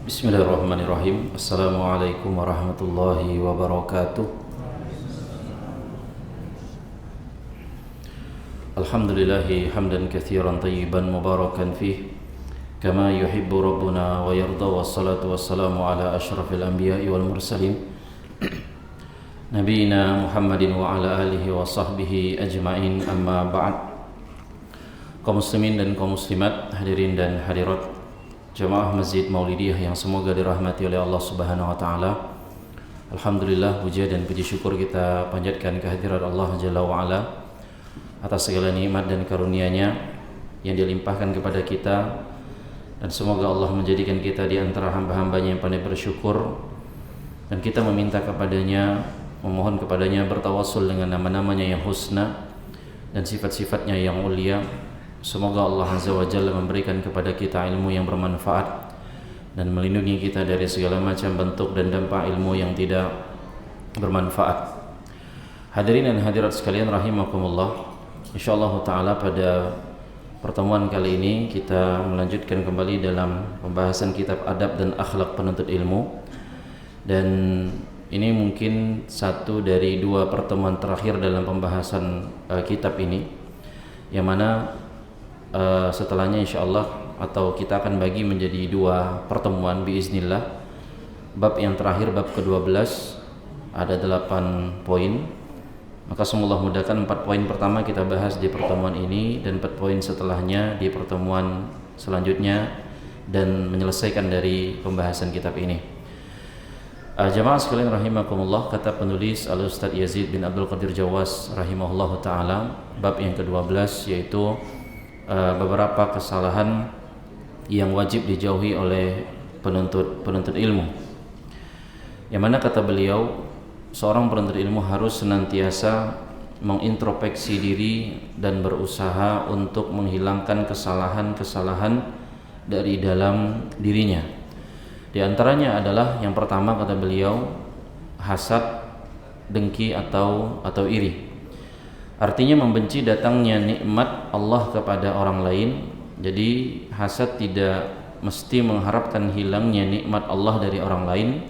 Bismillahirrahmanirrahim. Assalamualaikum warahmatullahi wabarakatuh. Alhamdulillahi hamdan katsiran tayyiban mubarakan fih kama yuhibbu rabbuna wa yarda, wassalatu wassalamu ala asyrafil anbiya'i wal mursalin nabiyina Muhammadin wa ala alihi wa sahbihi ajma'in, amma ba'd. Kaum muslimin dan kaum muslimat, hadirin dan hadirat Jamaah Masjid Maulidiyah yang semoga dirahmati oleh Allah Subhanahu wa taala. Alhamdulillah, puja dan puji syukur kita panjatkan kehadirat Allah Jalla wa ala atas segala nikmat dan karunia-Nya yang dilimpahkan kepada kita, dan semoga Allah menjadikan kita di antara hamba-hambanya yang pandai bersyukur, dan kita meminta kepadanya, memohon kepadanya, bertawassul dengan nama-namanya yang husna dan sifat-sifatnya yang mulia. Semoga Allah Azza wa Jalla memberikan kepada kita ilmu yang bermanfaat dan melindungi kita dari segala macam bentuk dan dampak ilmu yang tidak bermanfaat. Hadirin dan hadirat sekalian rahimakumullah, insyaallah taala pada pertemuan kali ini kita melanjutkan kembali dalam pembahasan kitab Adab dan Akhlak Penuntut Ilmu. Dan ini mungkin satu dari dua pertemuan terakhir dalam pembahasan kitab ini, yang mana setelahnya insyaallah atau kita akan bagi menjadi dua pertemuan biiznillah. Bab yang terakhir, bab ke-12, ada 8 poin. Maka semoga Allah mudahkan 4 poin pertama kita bahas di pertemuan ini, dan 4 poin setelahnya di pertemuan selanjutnya, dan menyelesaikan dari pembahasan kitab ini. Jamaah sekalian rahimakumullah, kata penulis Al-Ustadz Yazid bin Abdul Qadir Jawas rahimahullah ta'ala, bab yang ke-12 yaitu beberapa kesalahan yang wajib dijauhi oleh penuntut ilmu, yang mana kata beliau, seorang penuntut ilmu harus senantiasa mengintrospeksi diri dan berusaha untuk menghilangkan kesalahan-kesalahan dari dalam dirinya. Di antaranya adalah yang pertama, kata beliau, hasad, dengki atau iri. Artinya membenci datangnya nikmat Allah kepada orang lain. Jadi hasad tidak mesti mengharapkan hilangnya nikmat Allah dari orang lain.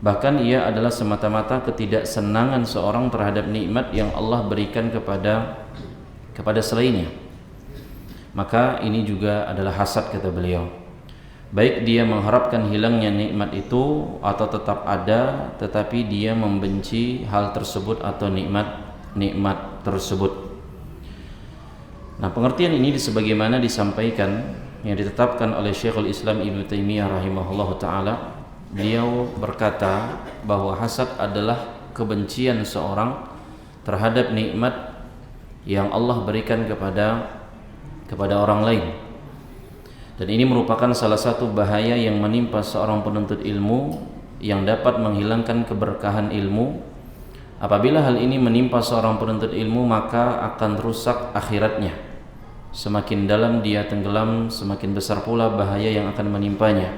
Bahkan ia adalah semata-mata ketidaksenangan seorang terhadap nikmat yang Allah berikan kepada selainnya. Maka ini juga adalah hasad, kata beliau. Baik dia mengharapkan hilangnya nikmat itu atau tetap ada, tetapi dia membenci hal tersebut atau nikmat tersebut. Nah, pengertian ini sebagaimana disampaikan yang ditetapkan oleh Syekhul Islam Ibnu Taimiyah rahimahullahu taala. Beliau berkata bahwa hasad adalah kebencian seorang terhadap nikmat yang Allah berikan kepada orang lain. Dan ini merupakan salah satu bahaya yang menimpa seorang penuntut ilmu yang dapat menghilangkan keberkahan ilmu. Apabila hal ini menimpa seorang penuntut ilmu, maka akan rusak akhiratnya. Semakin dalam dia tenggelam, semakin besar pula bahaya yang akan menimpanya.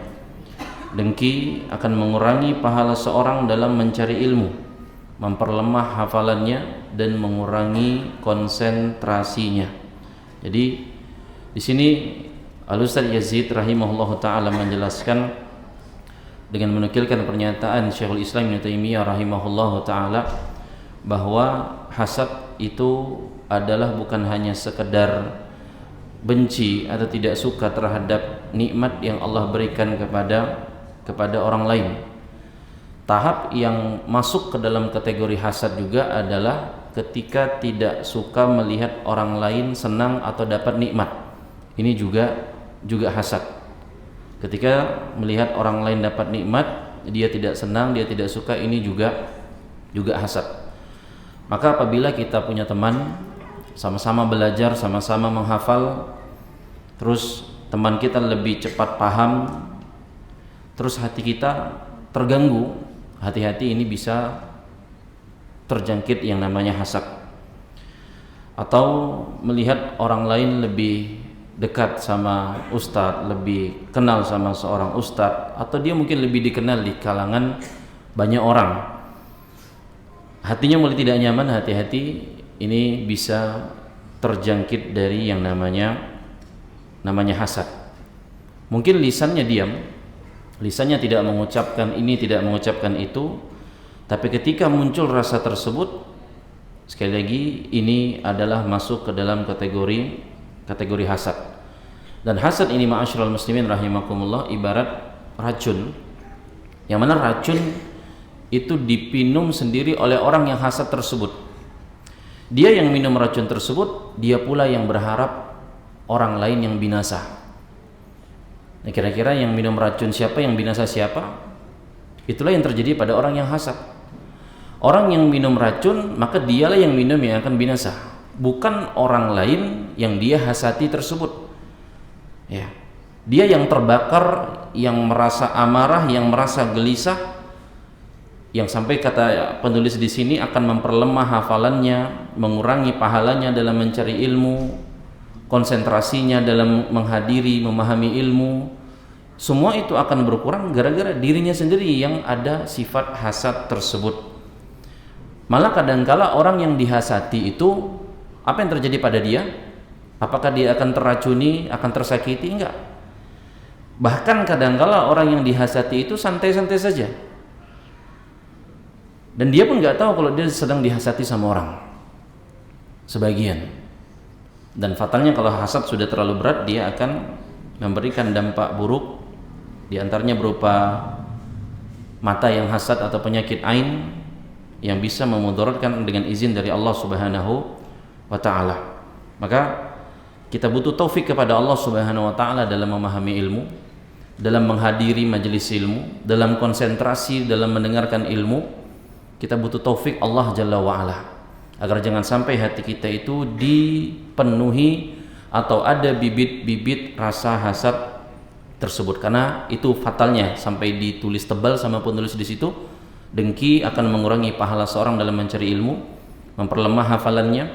Dengki akan mengurangi pahala seorang dalam mencari ilmu, memperlemah hafalannya, dan mengurangi konsentrasinya. Jadi di sini Al-Ustadz Yazid rahimahullahu taala menjelaskan dengan menukilkan pernyataan Syekhul Islam Ibnu Taimiyah rahimahullahu taala bahwa hasad itu adalah bukan hanya sekedar benci atau tidak suka terhadap nikmat yang Allah berikan kepada orang lain. Tahap yang masuk ke dalam kategori hasad juga adalah ketika tidak suka melihat orang lain senang atau dapat nikmat. Ini juga hasad. Ketika melihat orang lain dapat nikmat, dia tidak senang, dia tidak suka, ini juga hasad. Maka apabila kita punya teman, sama-sama belajar, sama-sama menghafal, terus teman kita lebih cepat paham, terus hati kita terganggu, hati-hati, ini bisa terjangkit yang namanya hasad. Atau melihat orang lain lebih dekat sama ustadz, lebih kenal sama seorang ustadz, atau dia mungkin lebih dikenal di kalangan banyak orang, hatinya mulai tidak nyaman, hati-hati, ini bisa terjangkit dari yang namanya hasad. Mungkin lisannya diam, lisannya tidak mengucapkan ini, tidak mengucapkan itu, tapi ketika muncul rasa tersebut, sekali lagi ini adalah masuk ke dalam kategori hasad. Dan hasad ini ma'asyiral muslimin rahimakumullah ibarat racun, yang mana racun itu dipinum sendiri oleh orang yang hasad tersebut. Dia yang minum racun tersebut, dia pula yang berharap orang lain yang binasa. Nah, kira-kira yang minum racun siapa, yang binasa siapa? Itulah yang terjadi pada orang yang hasad. Orang yang minum racun, maka dialah yang minum yang akan binasa, bukan orang lain yang dia hasati tersebut. Ya. Dia yang terbakar, yang merasa amarah, yang merasa gelisah, yang sampai kata penulis di sini akan memperlemah hafalannya, mengurangi pahalanya dalam mencari ilmu, konsentrasinya dalam menghadiri, memahami ilmu. Semua itu akan berkurang gara-gara dirinya sendiri yang ada sifat hasad tersebut. Malah kadangkala orang yang dihasati itu, apa yang terjadi pada dia? Apakah dia akan teracuni, akan tersakiti? Enggak. Bahkan kadangkala orang yang dihasati itu santai-santai saja, dan dia pun nggak tahu kalau dia sedang dihasati sama orang sebagian. Dan fatalnya kalau hasad sudah terlalu berat, dia akan memberikan dampak buruk, diantaranya berupa mata yang hasad atau penyakit ain yang bisa memudaratkan dengan izin dari Allah Subhanahu wa ta'ala. Maka kita butuh taufik kepada Allah Subhanahu wa ta'ala dalam memahami ilmu, dalam menghadiri majelis ilmu, dalam konsentrasi dalam mendengarkan ilmu. Kita butuh taufik Allah Jalla wa'ala, agar jangan sampai hati kita itu dipenuhi atau ada bibit-bibit rasa hasad tersebut, karena itu fatalnya sampai ditulis tebal sama penulis di situ. Dengki akan mengurangi pahala seorang dalam mencari ilmu, memperlemah hafalannya,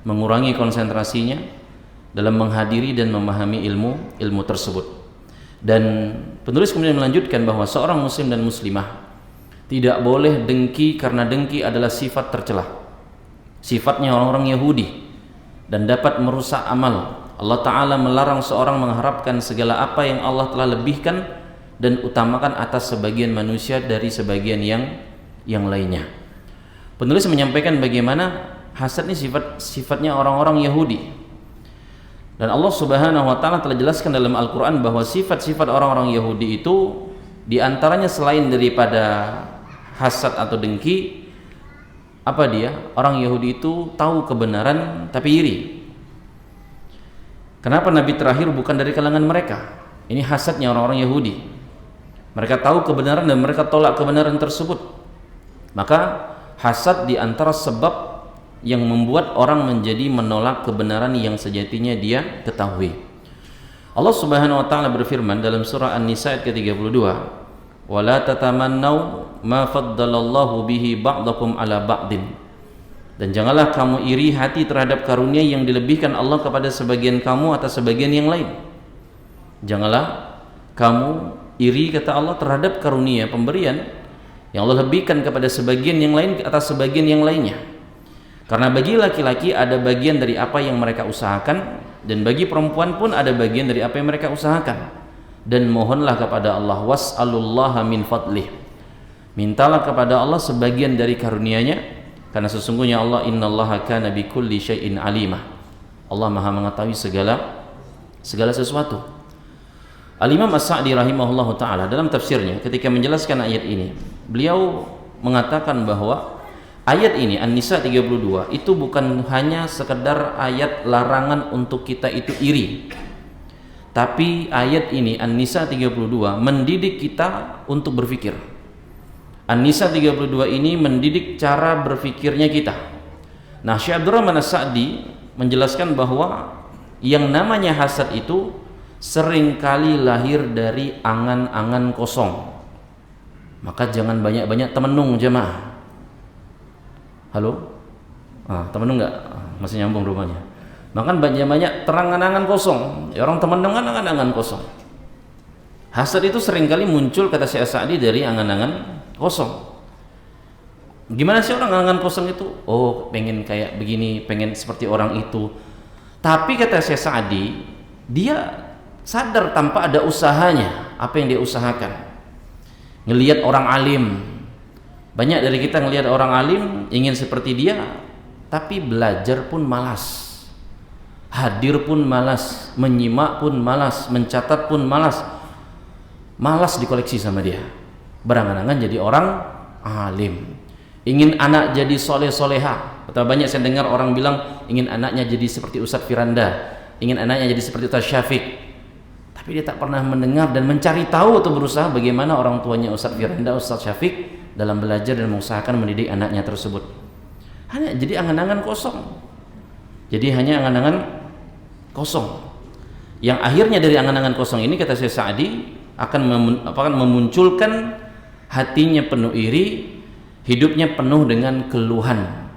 mengurangi konsentrasinya dalam menghadiri dan memahami ilmu tersebut. Dan penulis kemudian melanjutkan bahwa seorang muslim dan muslimah tidak boleh dengki, karena dengki adalah sifat tercela, sifatnya orang-orang Yahudi, dan dapat merusak amal. Allah Ta'ala melarang seorang mengharapkan segala apa yang Allah telah lebihkan dan utamakan atas sebagian manusia dari sebagian yang lainnya. Penulis menyampaikan bagaimana hasad ini sifatnya orang-orang Yahudi, dan Allah Subhanahu wa ta'ala telah jelaskan dalam Al-Quran bahwa sifat-sifat orang-orang Yahudi itu diantaranya selain daripada hasad atau dengki, apa dia? Orang Yahudi itu tahu kebenaran tapi iri. Kenapa Nabi terakhir bukan dari kalangan mereka? Ini hasadnya orang-orang Yahudi. Mereka tahu kebenaran dan mereka tolak kebenaran tersebut. Maka hasad diantara sebab yang membuat orang menjadi menolak kebenaran yang sejatinya dia ketahui. Allah Subhanahu wa ta'ala berfirman dalam surah An-Nisa ayat ke-32, wala tatamannau ma faddalallahu bihi ba'dakum ala ba'din, dan janganlah kamu iri hati terhadap karunia yang dilebihkan Allah kepada sebagian kamu atas sebagian yang lain. Janganlah kamu iri, kata Allah, terhadap karunia pemberian yang Allah lebihkan kepada sebagian yang lain atas sebagian yang lainnya. Karena bagi laki-laki ada bagian dari apa yang mereka usahakan, dan bagi perempuan pun ada bagian dari apa yang mereka usahakan. Dan mohonlah kepada Allah, was'alullaha min fadlih, mintalah kepada Allah sebagian dari karunia-Nya, karena sesungguhnya Allah, innallaha kana bikulli syai'in alimah, Allah Maha mengetahui segala sesuatu. Al-Imam As-Sa'di rahimahullahu taala dalam tafsirnya ketika menjelaskan ayat ini, beliau mengatakan bahwa ayat ini An-Nisa 32 itu bukan hanya sekedar ayat larangan untuk kita itu iri, tapi ayat ini An-Nisa 32 mendidik kita untuk berpikir. An-Nisa 32 ini mendidik cara berpikirnya kita. Nah, Syekh Abdurrahman As-Sa'di menjelaskan bahwa yang namanya hasad itu seringkali lahir dari angan-angan kosong. Maka jangan banyak-banyak temenung jemaah. Halo? Temenung enggak? Masih nyambung rumahnya. Makan banyak-banyak terangan-angan kosong. Ya, orang teman dengan angan-angan kosong. Hasad itu seringkali muncul, kata Syekh Sa'di, dari angan-angan kosong. Gimana sih orang angan-angan kosong itu? Oh, pengen kayak begini, pengen seperti orang itu. Tapi kata Syekh Sa'di, dia sadar tanpa ada usahanya apa yang dia usahakan. ngelihat orang alim. Banyak dari kita ngelihat orang alim ingin seperti dia, tapi belajar pun malas, hadir pun malas, menyimak pun malas, mencatat pun malas, malas dikoleksi sama dia. Berangan-angan jadi orang alim. Ingin anak jadi soleh-soleha. Betapa banyak saya dengar orang bilang ingin anaknya jadi seperti Ustadz Firanda, ingin anaknya jadi seperti Ustadz Syafiq, tapi dia tak pernah mendengar dan mencari tahu atau berusaha bagaimana orang tuanya Ustadz Firanda, Ustadz Syafiq dalam belajar dan mengusahakan mendidik anaknya tersebut. Hanya jadi angan-angan kosong. Jadi hanya angan-angan kosong. Yang akhirnya dari angan-angan kosong ini, kata Syekh Sa'di, akan memunculkan hatinya penuh iri, hidupnya penuh dengan keluhan,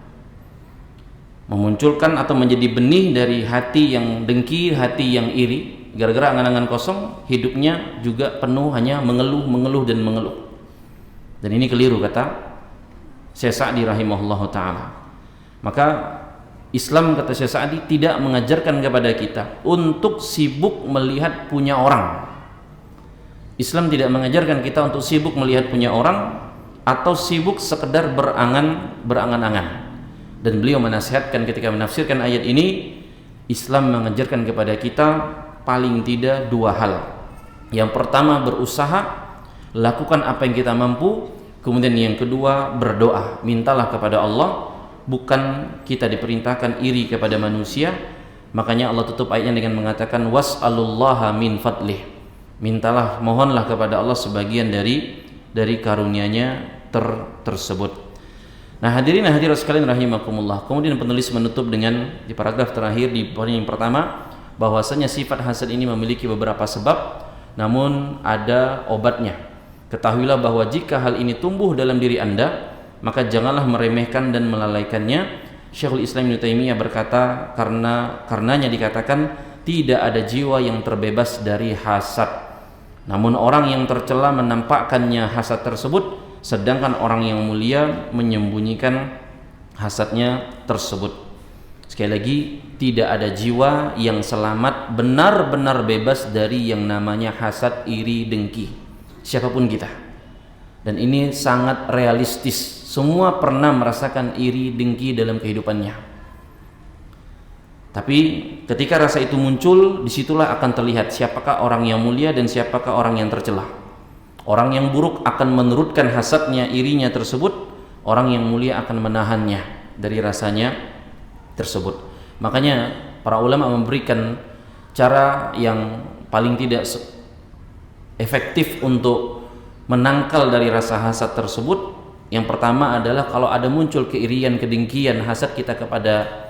memunculkan atau menjadi benih dari hati yang dengki, hati yang iri. Gara-gara angan-angan kosong, hidupnya juga penuh hanya mengeluh dan mengeluh. Dan ini keliru, kata Syekh Sa'di rahimahullahu ta'ala. Maka Islam, kata Syekh Sa'di, tidak mengajarkan kepada kita untuk sibuk melihat punya orang. Islam tidak mengajarkan kita untuk sibuk melihat punya orang atau sibuk sekedar berangan-angan. Dan beliau menasihatkan ketika menafsirkan ayat ini, Islam mengajarkan kepada kita paling tidak dua hal. Yang pertama, berusaha, lakukan apa yang kita mampu. Kemudian yang kedua, berdoa, mintalah kepada Allah. Bukan kita diperintahkan iri kepada manusia. Makanya Allah tutup ayatnya dengan mengatakan was'alullaha min fadlih, mintalah, mohonlah kepada Allah sebagian dari karunia-Nya tersebut. Nah, hadirin hadirat sekalian rahimakumullah. Kemudian penulis menutup dengan di paragraf terakhir di poin yang pertama, bahwasanya sifat hasad ini memiliki beberapa sebab, namun ada obatnya. Ketahuilah bahwa jika hal ini tumbuh dalam diri Anda, maka janganlah meremehkan dan melalaikannya. Syekhul Islam Ibnu Taimiyah berkata, karenanya dikatakan tidak ada jiwa yang terbebas dari hasad. Namun orang yang tercela menampakkannya hasad tersebut, sedangkan orang yang mulia menyembunyikan hasadnya tersebut. Sekali lagi, tidak ada jiwa yang selamat benar-benar bebas dari yang namanya hasad, iri, dengki, siapapun kita. Dan ini sangat realistis. Semua pernah merasakan iri, dengki dalam kehidupannya. Tapi ketika rasa itu muncul, disitulah akan terlihat siapakah orang yang mulia dan siapakah orang yang tercela. Orang yang buruk akan menurutkan hasadnya, irinya tersebut. Orang yang mulia akan menahannya dari rasanya tersebut. Makanya para ulama memberikan cara yang paling tidak efektif untuk menangkal dari rasa hasad tersebut. Yang pertama adalah kalau ada muncul keirian, kedengkian, hasad kita kepada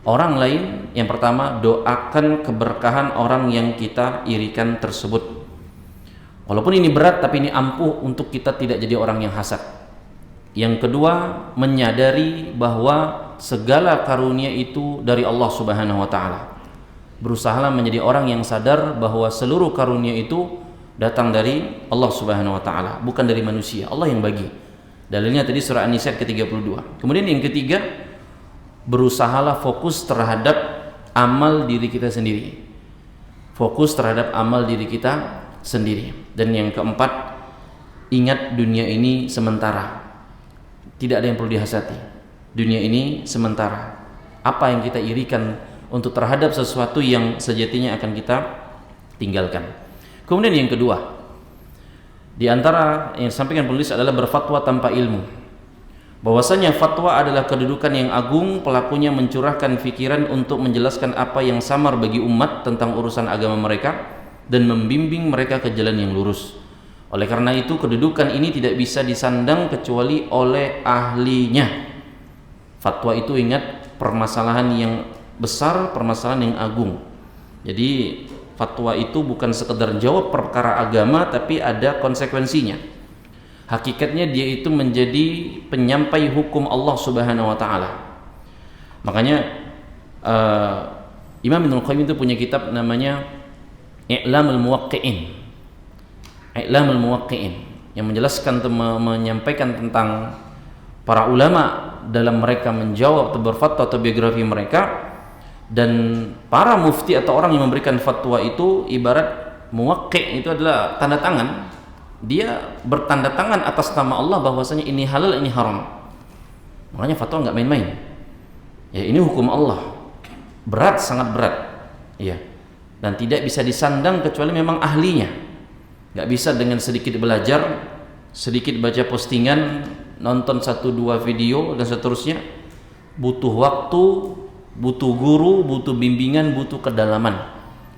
orang lain, yang pertama doakan keberkahan orang yang kita irikan tersebut. Walaupun ini berat, tapi ini ampuh untuk kita tidak jadi orang yang hasad. Yang kedua, menyadari bahwa segala karunia itu dari Allah Subhanahu wa taala. Berusahalah menjadi orang yang sadar bahwa seluruh karunia itu datang dari Allah Subhanahu wa taala, bukan dari manusia. Allah yang bagi. Dalilnya tadi surah An-Nisa ke-32. Kemudian yang ketiga, berusahalah fokus terhadap amal diri kita sendiri. Fokus terhadap amal diri kita sendiri. Dan yang keempat, ingat dunia ini sementara. Tidak ada yang perlu dihasati. Dunia ini sementara. Apa yang kita irikan untuk terhadap sesuatu yang sejatinya akan kita tinggalkan. Kemudian yang kedua, di antara yang disampaikan penulis adalah berfatwa tanpa ilmu. Bahwasanya fatwa adalah kedudukan yang agung, pelakunya mencurahkan pikiran untuk menjelaskan apa yang samar bagi umat tentang urusan agama mereka dan membimbing mereka ke jalan yang lurus. Oleh karena itu, kedudukan ini tidak bisa disandang kecuali oleh ahlinya. Fatwa itu, ingat, permasalahan yang besar, permasalahan yang agung. Jadi fatwa itu bukan sekedar jawab perkara agama, tapi ada konsekuensinya. Hakikatnya dia itu menjadi penyampai hukum Allah Subhanahu wa taala. Makanya Imam Ibnul Qayyim itu punya kitab namanya I'lamul Muwaqqi'in. I'lamul Muwaqqi'in yang menjelaskan, menyampaikan tentang para ulama dalam mereka menjawab atau berfatwa atau biografi mereka. Dan para mufti atau orang yang memberikan fatwa itu ibarat muwaqqi', itu adalah tanda tangan. dia bertanda tangan atas nama Allah bahwasanya ini halal, ini haram. Makanya fatwa nggak main-main. Ya, ini hukum Allah. Berat, sangat berat. Ya. Dan tidak bisa disandang kecuali memang ahlinya. Nggak bisa dengan sedikit belajar, sedikit baca postingan, nonton 1-2 video dan seterusnya. Butuh waktu, butuh guru, butuh bimbingan, butuh kedalaman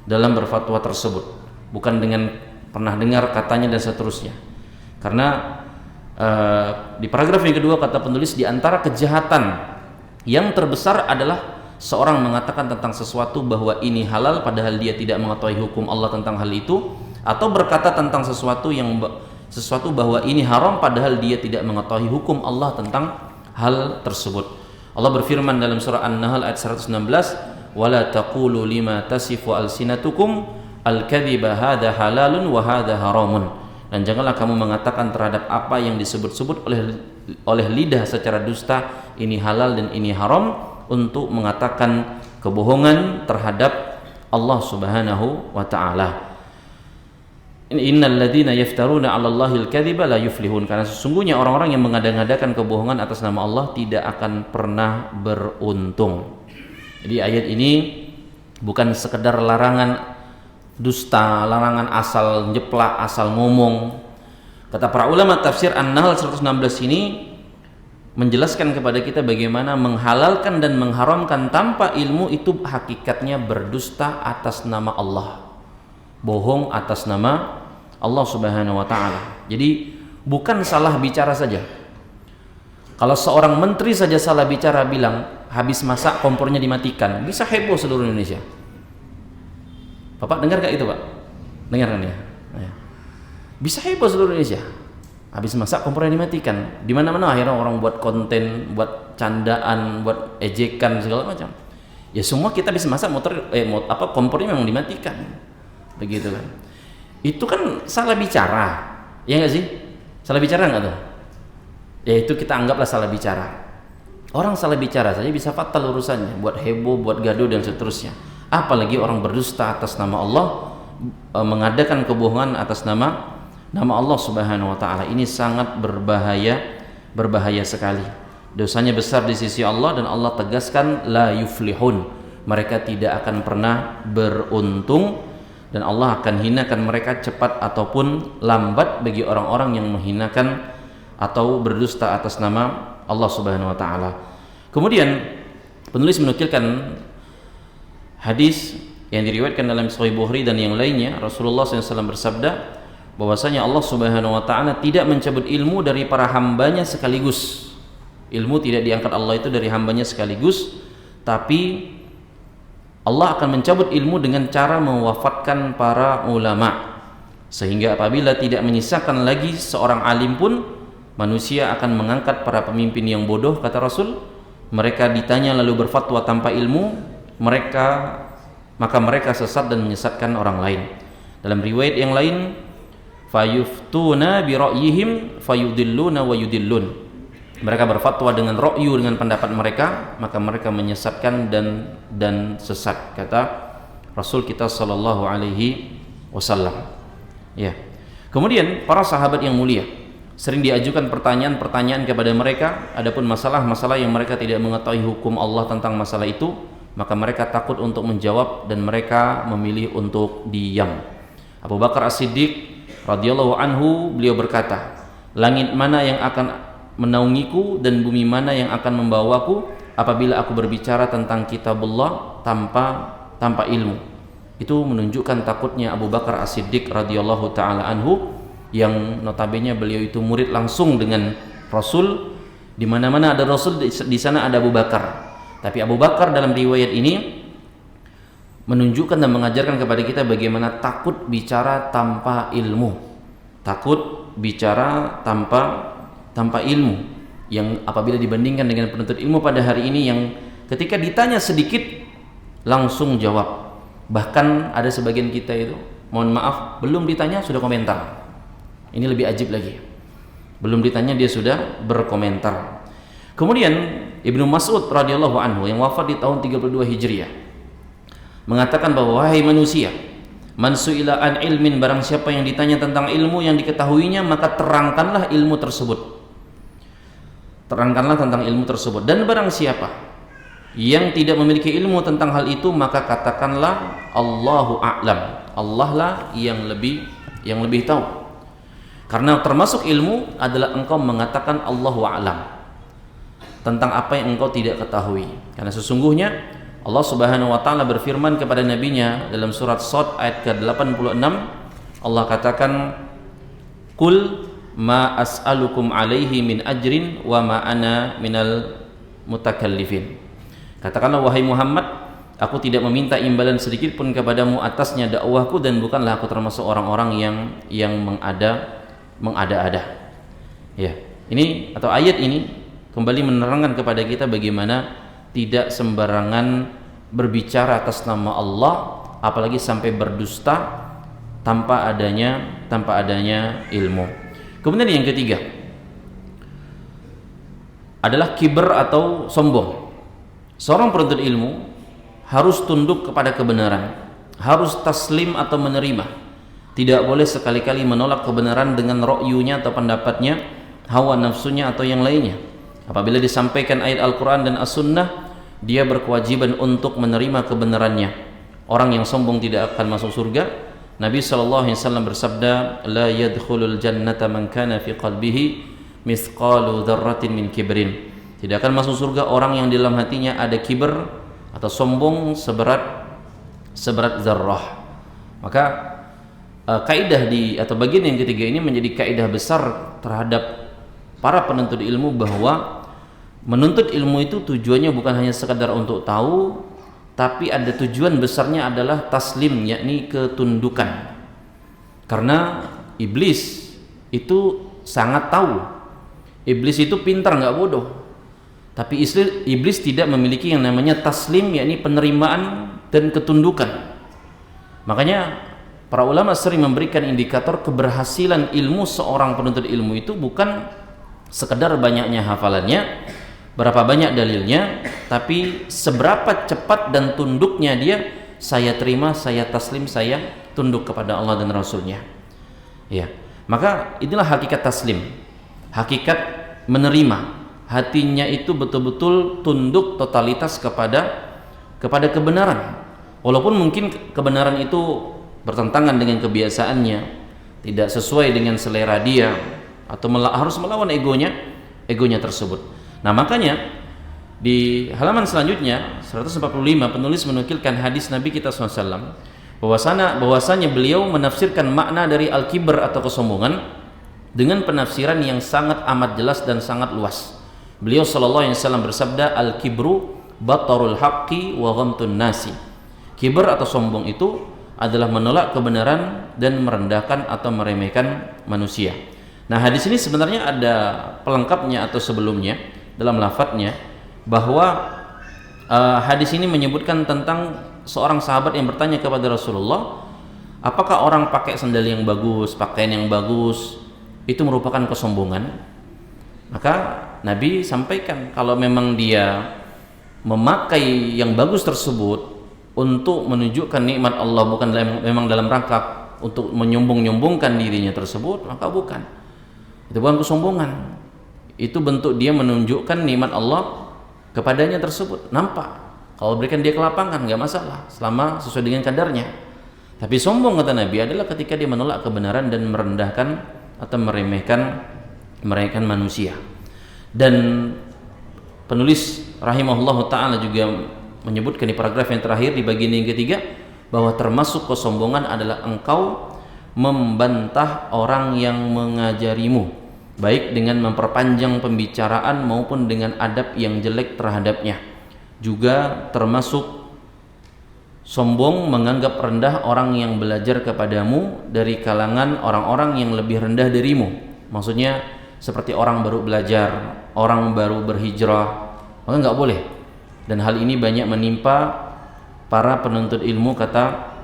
dalam berfatwa tersebut. Bukan dengan pernah dengar katanya dan seterusnya. Karena di paragraf yang kedua kata penulis, di antara kejahatan yang terbesar adalah seorang mengatakan tentang sesuatu bahwa ini halal padahal dia tidak mengetahui hukum Allah tentang hal itu, atau berkata tentang sesuatu bahwa ini haram padahal dia tidak mengetahui hukum Allah tentang hal tersebut. Allah berfirman dalam surah An-Nahl ayat 116, "Wala taqulu lima tasifu alsinatukum al-kadhiba hadza halalun wa hadza haramun." Dan janganlah kamu mengatakan terhadap apa yang disebut-sebut oleh lidah secara dusta, ini halal dan ini haram, untuk mengatakan kebohongan terhadap Allah Subhanahu wa taala. Innal ladzina yaftaruna 'alallahi al-kadhiba la yuflihun. Karena sesungguhnya orang-orang yang mengada-ngadakan kebohongan atas nama Allah tidak akan pernah beruntung. Jadi ayat ini bukan sekedar larangan dusta, larangan asal njeplak, asal ngomong. Kata para ulama tafsir An-Nahl 116 ini menjelaskan kepada kita bagaimana menghalalkan dan mengharamkan tanpa ilmu itu hakikatnya berdusta atas nama Allah, bohong atas nama Allah Subhanahu wa taala. Jadi bukan salah bicara saja. Kalau seorang menteri saja salah bicara bilang habis masak kompornya dimatikan, bisa heboh seluruh Indonesia. Bapak dengar gak itu, Pak? Dengar kan ya? Bisa heboh seluruh Indonesia. Habis masak kompornya dimatikan. Di mana-mana akhirnya orang buat konten, buat candaan, buat ejekan segala macam. Ya semua kita bisa masak kompornya memang dimatikan. Begitu kan. Itu kan salah bicara. Ya enggak sih? Salah bicara enggak tuh? Ya itu kita anggaplah salah bicara. Orang salah bicara saja bisa fatal urusannya, buat heboh, buat gaduh dan seterusnya. Apalagi orang berdusta atas nama Allah, mengadakan kebohongan atas nama Allah Subhanahu wa taala. Ini sangat berbahaya sekali. Dosanya besar di sisi Allah dan Allah tegaskan la yuflihun. Mereka tidak akan pernah beruntung dan Allah akan hinakan mereka cepat ataupun lambat bagi orang-orang yang menghinakan atau berdusta atas nama Allah Subhanahu wa taala. Kemudian penulis menukilkan hadis yang diriwayatkan dalam Sahih Bukhari dan yang lainnya. Rasulullah SAW bersabda bahwasanya Allah Subhanahu wa taala tidak mencabut ilmu dari para hambanya sekaligus. Ilmu tidak diangkat Allah itu dari hambanya sekaligus, tapi Allah akan mencabut ilmu dengan cara mewafatkan para ulama, sehingga apabila tidak menyisakan lagi seorang alim pun, manusia akan mengangkat para pemimpin yang bodoh, kata Rasul. Mereka ditanya lalu berfatwa tanpa ilmu, maka mereka sesat dan menyesatkan orang lain. Dalam riwayat yang lain, fayuftuna bi ra'yihim fayudilluna wa yudillun. Mereka berfatwa dengan ra'yu, dengan pendapat mereka, maka mereka menyesatkan dan sesat, kata Rasul kita sallallahu alaihi wasallam. Ya. Kemudian para sahabat yang mulia sering diajukan pertanyaan-pertanyaan kepada mereka, adapun masalah-masalah yang mereka tidak mengetahui hukum Allah tentang masalah itu, maka mereka takut untuk menjawab dan mereka memilih untuk diam. Abu Bakar As-Siddiq radhiyallahu anhu, beliau berkata, langit mana yang akan menaungiku dan bumi mana yang akan membawaku apabila aku berbicara tentang kitabullah tanpa ilmu. Itu menunjukkan takutnya Abu Bakar As-Siddiq radhiyallahu taala anhu, yang notabene beliau itu murid langsung dengan Rasul. Di mana-mana ada Rasul, di sana ada Abu Bakar. Tapi Abu Bakar dalam riwayat ini menunjukkan dan mengajarkan kepada kita bagaimana takut bicara tanpa ilmu. Takut bicara tanpa ilmu, yang apabila dibandingkan dengan penuntut ilmu pada hari ini yang ketika ditanya sedikit langsung jawab. Bahkan ada sebagian kita itu, mohon maaf, belum ditanya sudah komentar. Ini lebih ajib lagi. Belum ditanya dia sudah berkomentar. Kemudian Ibnu Mas'ud radhiyallahu anhu yang wafat di tahun 32 Hijriah mengatakan bahwa wahai manusia, Man su'ila an ilmin, barang siapa yang ditanya tentang ilmu yang diketahuinya, maka terangkanlah ilmu tersebut. Terangkanlah tentang ilmu tersebut. Dan barang siapa yang tidak memiliki ilmu tentang hal itu, maka katakanlah Allahu a'lam. Allah lah yang lebih tahu. Karena termasuk ilmu adalah engkau mengatakan Allahu a'lam tentang apa yang engkau tidak ketahui. Karena sesungguhnya Allah Subhanahu wa taala berfirman kepada nabinya dalam surat Shad ayat ke-86, Allah katakan, "Qul ma as'alukum alaihi min ajrin wa ma ana minal mutakallifin." Katakanlah wahai Muhammad, aku tidak meminta imbalan sedikit pun kepadamu atasnya dakwahku, dan bukanlah aku termasuk orang-orang yang mengada-ada. Ya, ini atau ayat ini kembali menerangkan kepada kita bagaimana tidak sembarangan berbicara atas nama Allah, apalagi sampai berdusta tanpa adanya ilmu. Kemudian yang ketiga adalah kiber atau sombong. Seorang penuntut ilmu harus tunduk kepada kebenaran, harus taslim atau menerima. Tidak boleh sekali-kali menolak kebenaran dengan ra'yunya atau pendapatnya, hawa nafsunya atau yang lainnya. Apabila disampaikan ayat Al-Quran dan As-Sunnah, dia berkewajiban untuk menerima kebenarannya. Orang yang sombong tidak akan masuk surga. Nabi SAW bersabda, la yadkhulul jannata man kana fi qalbihi mithqalu dzarratin min kibrin. Tidak akan masuk surga orang yang di dalam hatinya ada kiber atau sombong seberat zarrah. Maka kaidah atau bagian yang ketiga ini menjadi kaidah besar terhadap para penuntut ilmu, bahwa menuntut ilmu itu tujuannya bukan hanya sekadar untuk tahu, tapi ada tujuan besarnya adalah taslim, yakni ketundukan. Karena iblis itu sangat tahu, iblis itu pintar, nggak bodoh. Tapi iblis tidak memiliki yang namanya taslim, yakni penerimaan dan ketundukan. Makanya para ulama sering memberikan indikator keberhasilan ilmu seorang penuntut ilmu itu bukan sekedar banyaknya hafalannya, berapa banyak dalilnya, tapi seberapa cepat dan tunduknya dia, saya terima, saya taslim, saya tunduk kepada Allah dan Rasulnya. Ya, maka inilah hakikat taslim, hakikat menerima. Hatinya itu betul-betul tunduk totalitas kepada kebenaran. Walaupun mungkin kebenaran itu bertentangan dengan kebiasaannya, tidak sesuai dengan selera dia, atau harus melawan egonya tersebut. Nah, makanya di halaman selanjutnya 145 penulis menukilkan hadis Nabi kita SAW bahwasanya beliau menafsirkan makna dari al-kibr atau kesombongan dengan penafsiran yang sangat amat jelas dan sangat luas. Beliau SAW bersabda, al-kibru batarul haqqi wa ghamtun nasi. Kibr atau sombong itu adalah menolak kebenaran dan merendahkan atau meremehkan manusia. Nah, hadis ini sebenarnya ada pelengkapnya atau sebelumnya dalam lafadznya, bahwa hadis ini menyebutkan tentang seorang sahabat yang bertanya kepada Rasulullah, apakah orang pakai sandal yang bagus, pakaian yang bagus itu merupakan kesombongan? Maka Nabi sampaikan, kalau memang dia memakai yang bagus tersebut untuk menunjukkan nikmat Allah, bukan memang dalam rangka untuk menyombong-nyombongkan dirinya tersebut, maka bukan. Itu bukan kesombongan. Itu bentuk dia menunjukkan nikmat Allah kepadanya tersebut. Nampak. Kalau berikan dia kelapangan, nggak masalah, selama sesuai dengan kadarnya. Tapi sombong, kata Nabi, adalah ketika dia menolak kebenaran dan merendahkan atau meremehkan manusia. Dan penulis rahimahullah ta'ala juga menyebutkan di paragraf yang terakhir di bagian yang ketiga, bahwa termasuk kesombongan adalah engkau membantah orang yang mengajarimu, baik dengan memperpanjang pembicaraan maupun dengan adab yang jelek terhadapnya. Juga termasuk sombong menganggap rendah orang yang belajar kepadamu dari kalangan orang-orang yang lebih rendah darimu. Maksudnya seperti orang baru belajar, orang baru berhijrah, maka nggak boleh. Dan hal ini banyak menimpa para penuntut ilmu, kata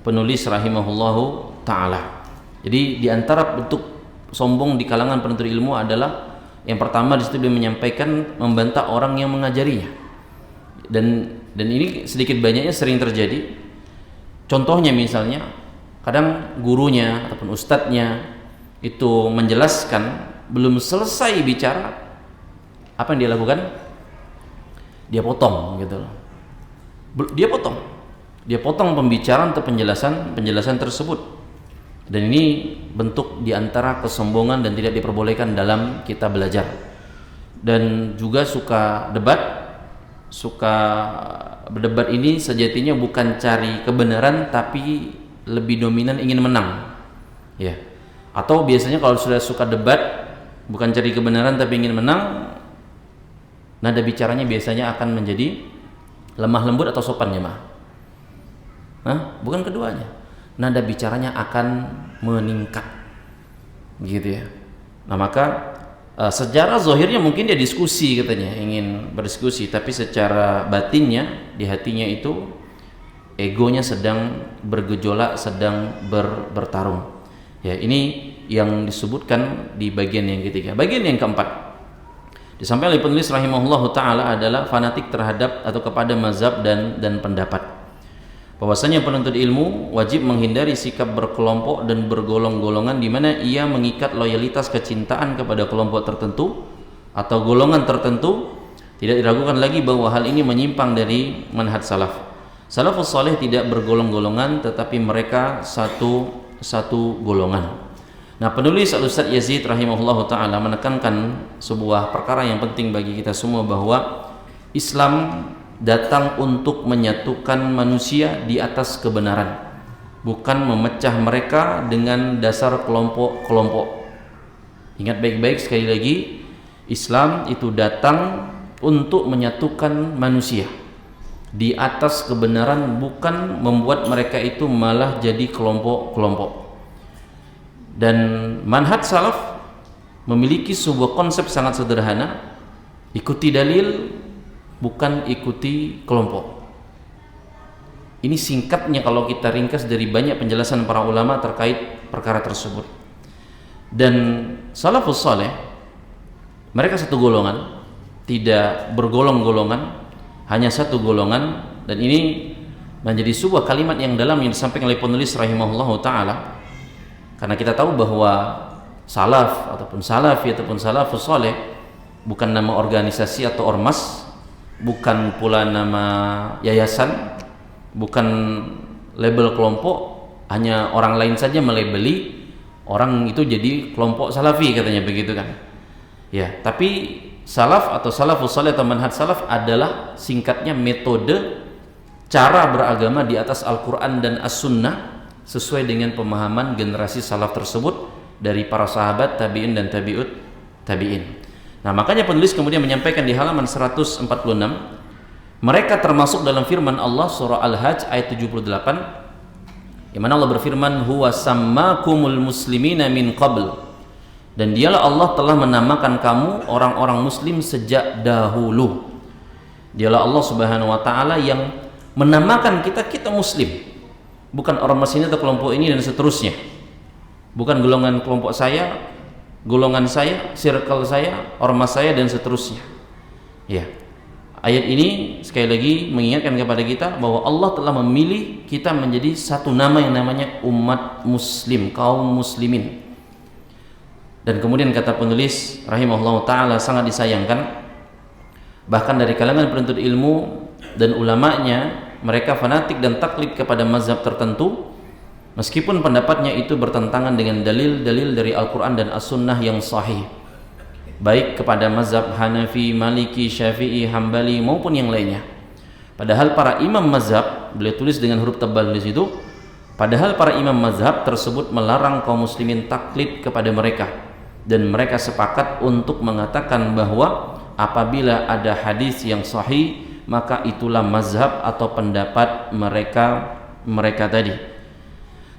penulis rahimahullahu ta'ala. Jadi di antara bentuk sombong di kalangan penuntut ilmu adalah yang pertama, di situ dia menyampaikan membantah orang yang mengajarinya. Dan ini sedikit banyaknya sering terjadi. Contohnya misalnya Kadang gurunya ataupun ustadznya itu menjelaskan, belum selesai bicara, apa yang dia lakukan? Dia potong gitu loh. Dia potong pembicaraan atau penjelasan tersebut. Dan ini bentuk diantara kesombongan dan tidak diperbolehkan dalam kita belajar. Dan juga suka berdebat ini sejatinya bukan cari kebenaran, tapi lebih dominan ingin menang, ya. Atau biasanya kalau sudah suka debat, bukan cari kebenaran tapi ingin menang, nada bicaranya biasanya akan menjadi lemah lembut atau sopan, ya mah. Bukan keduanya. Nada bicaranya akan meningkat, gitu ya. Nah maka secara zahirnya mungkin dia diskusi, katanya ingin berdiskusi, tapi secara batinnya di hatinya itu egonya sedang bergejolak, sedang bertarung. Ya, ini yang disebutkan di bagian yang ketiga. Bagian yang keempat, disampaikan oleh penulis rahimahullahu taala adalah fanatik terhadap atau kepada mazhab dan pendapat. Bahwasanya penuntut ilmu wajib menghindari sikap berkelompok dan bergolong-golongan di mana ia mengikat loyalitas kecintaan kepada kelompok tertentu atau golongan tertentu. Tidak diragukan lagi bahwa hal ini menyimpang dari manhaj salaf. Salafus saleh tidak bergolong-golongan, tetapi mereka satu golongan. Nah, penulis Al-Ustaz Yazid rahimahullahu taala menekankan sebuah perkara yang penting bagi kita semua, bahwa Islam datang untuk menyatukan manusia di atas kebenaran, bukan memecah mereka dengan dasar kelompok-kelompok. Ingat baik-baik sekali lagi, Islam itu datang untuk menyatukan manusia di atas kebenaran, bukan membuat mereka itu malah jadi kelompok-kelompok. Dan manhaj salaf memiliki sebuah konsep sangat sederhana: ikuti dalil, bukan ikuti kelompok. Ini singkatnya kalau kita ringkas dari banyak penjelasan para ulama terkait perkara tersebut. Dan salafus saleh mereka satu golongan, tidak bergolong-golongan, hanya satu golongan. Dan ini menjadi sebuah kalimat yang dalam yang disampaikan oleh penulis rahimahullahu taala, karena kita tahu bahwa salaf ataupun salafi ataupun salafus saleh bukan nama organisasi atau ormas, bukan pula nama yayasan, bukan label kelompok. Hanya orang lain saja melabeli orang itu jadi kelompok salafi, katanya begitu kan. Ya, tapi salaf atau salafus saleh atau manhaj salaf adalah singkatnya metode cara beragama di atas Al-Quran dan As-Sunnah sesuai dengan pemahaman generasi salaf tersebut dari para sahabat, tabi'in dan tabi'in. Nah, makanya penulis kemudian menyampaikan di halaman 146, mereka termasuk dalam firman Allah surah Al-Hajj ayat 78, di mana Allah berfirman, huwa sammakumul muslimina min qabl, dan dialah Allah telah menamakan kamu orang-orang muslim sejak dahulu. Dialah Allah subhanahu wa ta'ala yang menamakan kita muslim, bukan ormas ini atau kelompok ini dan seterusnya, bukan golongan kelompok saya, golongan saya, circle saya, ormas saya dan seterusnya. Ya, ayat ini sekali lagi mengingatkan kepada kita bahwa Allah telah memilih kita menjadi satu nama yang namanya umat muslim, kaum muslimin. Dan kemudian kata penulis rahimahullah ta'ala, sangat disayangkan bahkan dari kalangan penuntut ilmu dan ulamanya, mereka fanatik dan taklid kepada mazhab tertentu meskipun pendapatnya itu bertentangan dengan dalil-dalil dari Al-Quran dan As-Sunnah yang sahih, baik kepada mazhab Hanafi, Maliki, Syafi'i, Hambali maupun yang lainnya. Padahal para imam mazhab, beliau tulis dengan huruf tebal di situ, padahal para imam mazhab tersebut melarang kaum muslimin taklid kepada mereka, dan mereka sepakat untuk mengatakan bahwa apabila ada hadis yang sahih, maka itulah mazhab atau pendapat mereka tadi.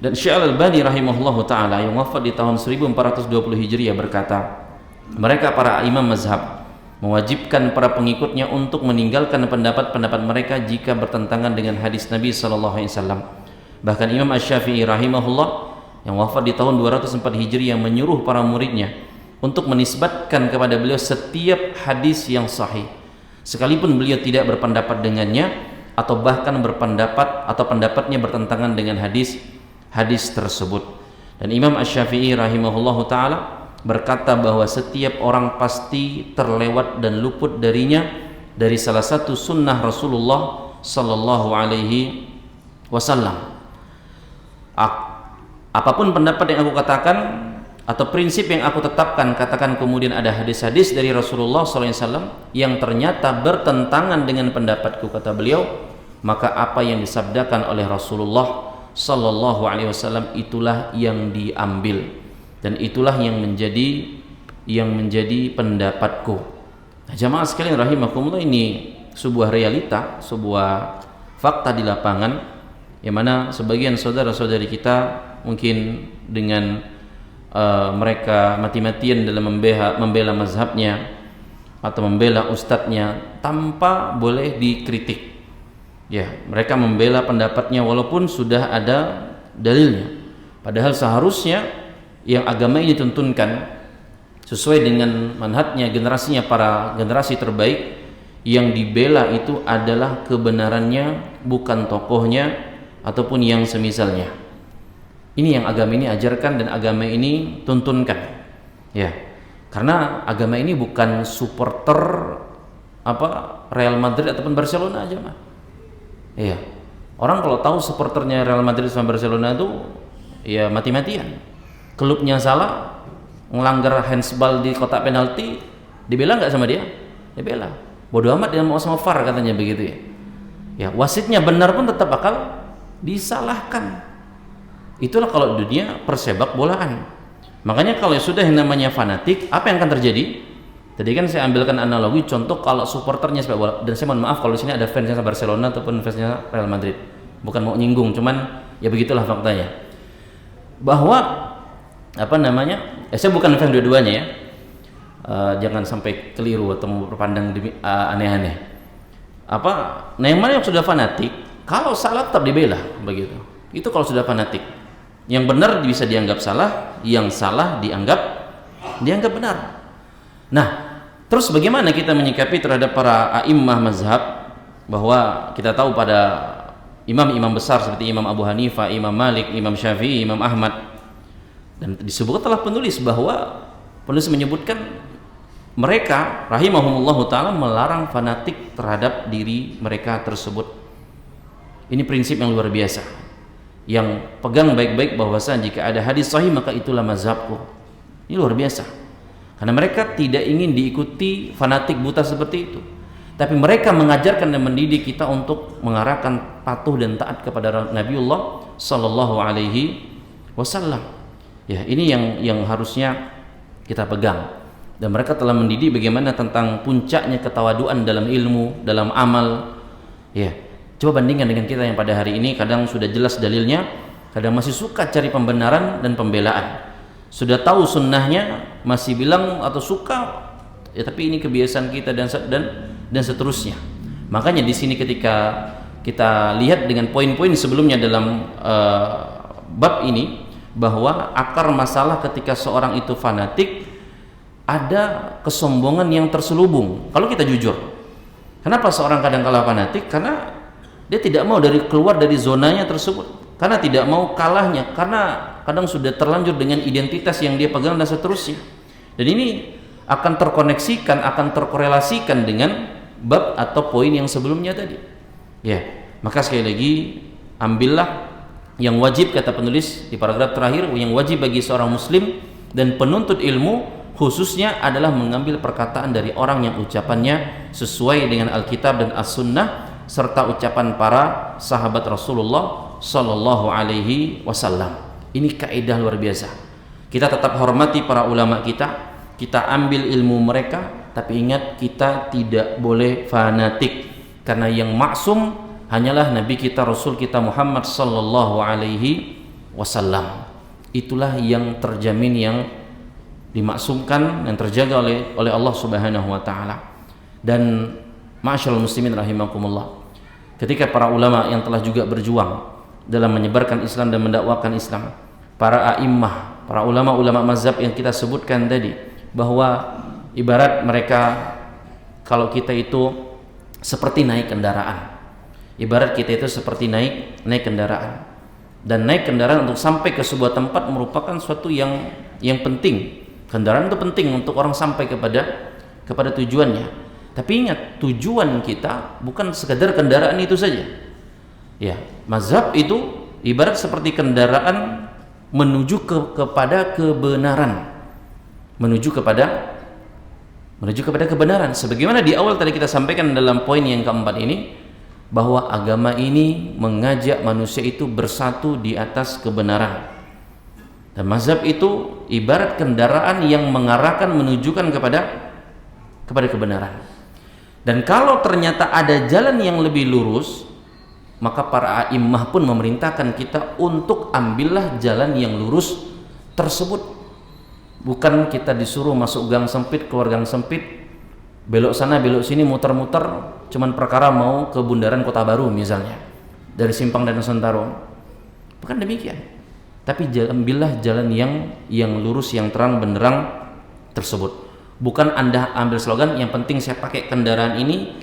Dan Syekh Al-Albani rahimahullahu taala yang wafat di tahun 1420 Hijriah berkata, mereka para imam mazhab mewajibkan para pengikutnya untuk meninggalkan pendapat-pendapat mereka jika bertentangan dengan hadis Nabi sallallahu alaihi wasallam. Bahkan Imam Asy-Syafi'i rahimahullah yang wafat di tahun 204 Hijriah menyuruh para muridnya untuk menisbatkan kepada beliau setiap hadis yang sahih, sekalipun beliau tidak berpendapat dengannya atau bahkan berpendapat atau pendapatnya bertentangan dengan hadis hadis tersebut. Dan Imam Asy-Syafi'i rahimahullahu taala berkata bahwa setiap orang pasti terlewat dan luput darinya dari salah satu sunnah Rasulullah sallallahu alaihi wasallam. Apapun pendapat yang aku katakan atau prinsip yang aku tetapkan, katakan kemudian ada hadis-hadis dari Rasulullah sallallahu alaihi wasallam yang ternyata bertentangan dengan pendapatku, kata beliau, maka apa yang disabdakan oleh Rasulullah sallallahu alaihi wasallam itulah yang diambil dan itulah yang menjadi pendapatku. Nah, jamaah sekalian rahimakumullah, ini sebuah realita, sebuah fakta di lapangan, yang mana sebagian saudara-saudari kita mungkin dengan mereka mati-matian dalam membela mazhabnya atau membela ustadznya tanpa boleh dikritik. Ya, mereka membela pendapatnya walaupun sudah ada dalilnya. Padahal seharusnya yang agama ini tuntunkan sesuai dengan manhajnya generasinya, para generasi terbaik, yang dibela itu adalah kebenarannya, bukan tokohnya ataupun yang semisalnya. Ini yang agama ini ajarkan dan agama ini tuntunkan. Ya. Karena agama ini bukan supporter Real Madrid ataupun Barcelona aja, mah. Iya. Orang kalau tahu supporternya Real Madrid sama Barcelona itu ya mati-matian. Klubnya salah, melanggar handsball di kotak penalti, dibela nggak sama dia? Dibela. Bodoh amat dia mau sama VAR, katanya begitu ya. Ya, wasitnya benar pun tetap bakal disalahkan. Itulah kalau dunia persepak bolaan. Makanya kalau sudah yang namanya fanatik, apa yang akan terjadi? Tadi kan saya ambilkan analogi contoh kalau supporternya sepak bola, dan saya mohon maaf kalau di sini ada fansnya Barcelona ataupun fansnya Real Madrid. Bukan mau nyinggung, cuman ya begitulah faktanya. Bahwa saya bukan fans dua-duanya ya. Jangan sampai keliru atau berpandang aneh-aneh. Neymar yang sudah fanatik, kalau salah tetap dibela, begitu. Itu kalau sudah fanatik. Yang benar bisa dianggap salah, yang salah dianggap benar. Nah, terus bagaimana kita menyikapi terhadap para a'immah mazhab, bahwa kita tahu pada imam-imam besar seperti Imam Abu Hanifah, Imam Malik, Imam Syafi'i, Imam Ahmad, dan disebutkan telah penulis bahwa penulis menyebutkan mereka rahimahumullahu ta'ala melarang fanatik terhadap diri mereka tersebut. Ini prinsip yang luar biasa, yang pegang baik-baik bahwasanya jika ada hadis sahih maka itulah mazhabku. Ini luar biasa, karena mereka tidak ingin diikuti fanatik buta seperti itu, tapi mereka mengajarkan dan mendidik kita untuk mengarahkan patuh dan taat kepada Nabiullah sallallahu alaihi wasallam. Ya, ini yang harusnya kita pegang. Dan mereka telah mendidik bagaimana tentang puncaknya ketawaduan dalam ilmu, dalam amal. Ya, coba bandingkan dengan kita yang pada hari ini kadang sudah jelas dalilnya, kadang masih suka cari pembenaran dan pembelaan. Sudah tahu sunnahnya masih bilang atau suka, ya tapi ini kebiasaan kita dan seterusnya. Makanya di sini ketika kita lihat dengan poin-poin sebelumnya dalam bab ini, bahwa akar masalah ketika seorang itu fanatik ada kesombongan yang terselubung. Kalau kita jujur, kenapa seorang kadang kala fanatik? Karena dia tidak mau keluar dari zonanya tersebut, karena tidak mau kalahnya, karena kadang sudah terlanjur dengan identitas yang dia pegang dan seterusnya. Dan ini akan terkoneksikan, akan terkorelasikan dengan bab atau poin yang sebelumnya tadi. Ya, maka sekali lagi ambillah yang wajib, kata penulis di paragraf terakhir, yang wajib bagi seorang muslim dan penuntut ilmu khususnya adalah mengambil perkataan dari orang yang ucapannya sesuai dengan Alkitab dan As-Sunnah serta ucapan para sahabat Rasulullah sallallahu alaihi wasallam. Ini kaidah luar biasa. Kita tetap hormati para ulama kita ambil ilmu mereka, tapi ingat kita tidak boleh fanatik, karena yang maksum hanyalah Nabi kita, Rasul kita Muhammad sallallahu alaihi wasallam. Itulah yang terjamin, yang dimaksumkan dan terjaga oleh Allah Subhanahu wa taala. Dan ma'asyiral muslimin rahimakumullah, ketika para ulama yang telah juga berjuang dalam menyebarkan Islam dan mendakwakan Islam, para a'immah, para ulama-ulama mazhab yang kita sebutkan tadi, bahwa ibarat mereka kalau kita itu seperti naik kendaraan. Ibarat kita itu seperti naik kendaraan. Dan naik kendaraan untuk sampai ke sebuah tempat merupakan suatu yang penting. Kendaraan itu penting untuk orang sampai kepada tujuannya. Tapi ingat, tujuan kita bukan sekadar kendaraan itu saja. Ya, mazhab itu ibarat seperti kendaraan menuju kepada kebenaran. Menuju kepada kebenaran. Sebagaimana di awal tadi kita sampaikan dalam poin yang keempat ini, bahwa agama ini mengajak manusia itu bersatu di atas kebenaran. Dan mazhab itu ibarat kendaraan yang mengarahkan, menunjukkan kepada kebenaran. Dan kalau ternyata ada jalan yang lebih lurus, maka para a'immah pun memerintahkan kita untuk ambillah jalan yang lurus tersebut. Bukan kita disuruh masuk gang sempit, keluar gang sempit, belok sana belok sini, muter-muter, cuman perkara mau ke bundaran Kota Baru misalnya, dari Simpang dan Sentaro. Bukan demikian. Tapi ambillah jalan yang lurus, yang terang benderang tersebut. Bukan Anda ambil slogan yang penting saya pakai kendaraan ini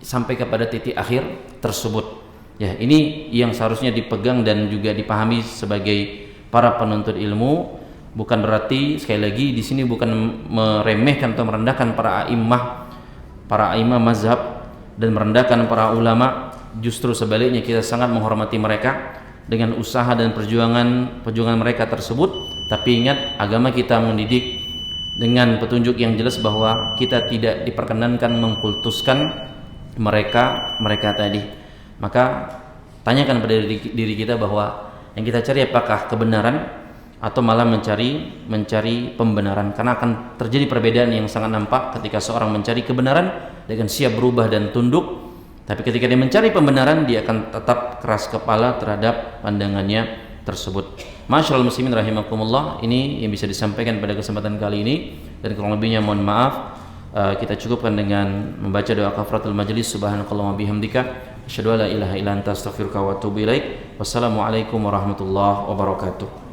sampai kepada titik akhir tersebut. Ya, ini yang seharusnya dipegang dan juga dipahami sebagai para penuntut ilmu. Bukan berarti, sekali lagi di sini bukan meremehkan atau merendahkan para a'immah mazhab dan merendahkan para ulama. Justru sebaliknya, kita sangat menghormati mereka dengan usaha dan perjuangan mereka tersebut. Tapi ingat, agama kita mendidik dengan petunjuk yang jelas bahwa kita tidak diperkenankan mengkultuskan mereka tadi. Maka tanyakan pada diri kita bahwa yang kita cari apakah kebenaran atau malah mencari pembenaran. Karena akan terjadi perbedaan yang sangat nampak ketika seorang mencari kebenaran dengan siap berubah dan tunduk, tapi ketika dia mencari pembenaran, dia akan tetap keras kepala terhadap pandangannya tersebut. Masyaallah muslimin rahimakumullah, ini yang bisa disampaikan pada kesempatan kali ini, dan kurang lebihnya mohon maaf. Kita cukupkan dengan membaca doa kafaratul majlis. Subhanakallahumma bihamdika asyhadu an la ilaha illa anta astaghfiruka wa atubu ilaik. Wassalamualaikum warahmatullahi wabarakatuh.